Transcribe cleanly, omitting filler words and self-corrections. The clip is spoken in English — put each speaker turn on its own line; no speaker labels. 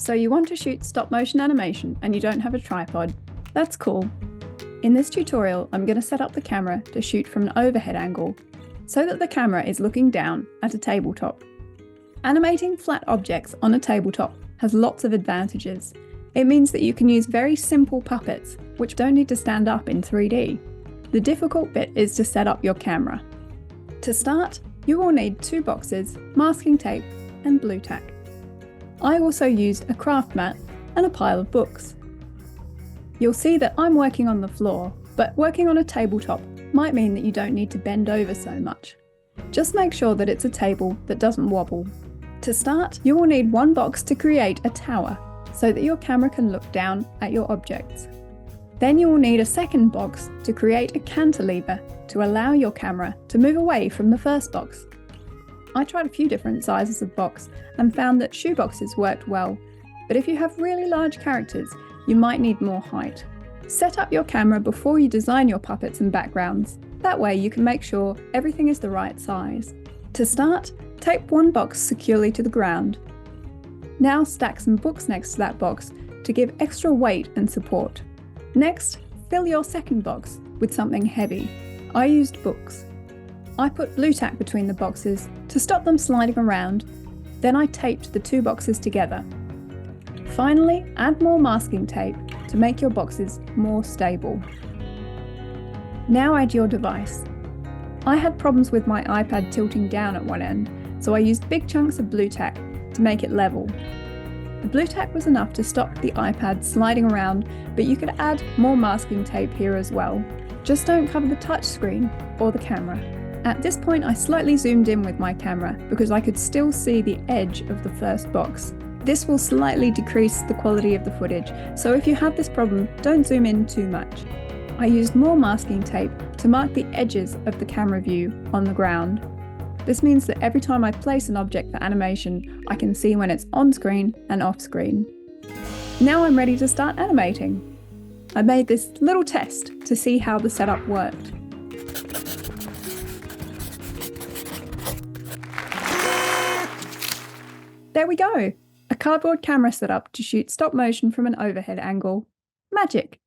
So you want to shoot stop motion animation and you don't have a tripod. That's cool. In this tutorial, I'm going to set up the camera to shoot from an overhead angle so that the camera is looking down at a tabletop. Animating flat objects on a tabletop has lots of advantages. It means that you can use very simple puppets which don't need to stand up in 3D. The difficult bit is to set up your camera. To start, you will need 2 boxes, masking tape and blue tack. I also used a craft mat and a pile of books. You'll see that I'm working on the floor, but working on a tabletop might mean that you don't need to bend over so much. Just make sure that it's a table that doesn't wobble. To start, you will need 1 box to create a tower, so that your camera can look down at your objects. Then you will need a second box to create a cantilever to allow your camera to move away from the first box. I tried a few different sizes of box and found that shoe boxes worked well, but if you have really large characters, you might need more height. Set up your camera before you design your puppets and backgrounds. That way you can make sure everything is the right size. To start, tape 1 box securely to the ground. Now stack some books next to that box to give extra weight and support. Next, fill your second box with something heavy. I used books. I put blue tack between the boxes to stop them sliding around. Then I taped the 2 boxes together. Finally, add more masking tape to make your boxes more stable. Now add your device. I had problems with my iPad tilting down at one end, so I used big chunks of blue tack to make it level. The blue tack was enough to stop the iPad sliding around, but you could add more masking tape here as well. Just don't cover the touchscreen or the camera. At this point I slightly zoomed in with my camera because I could still see the edge of the first box. This will slightly decrease the quality of the footage, so if you have this problem, don't zoom in too much. I used more masking tape to mark the edges of the camera view on the ground. This means that every time I place an object for animation, I can see when it's on screen and off screen. Now I'm ready to start animating. I made this little test to see how the setup worked. There we go! A cardboard camera setup to shoot stop motion from an overhead angle. Magic!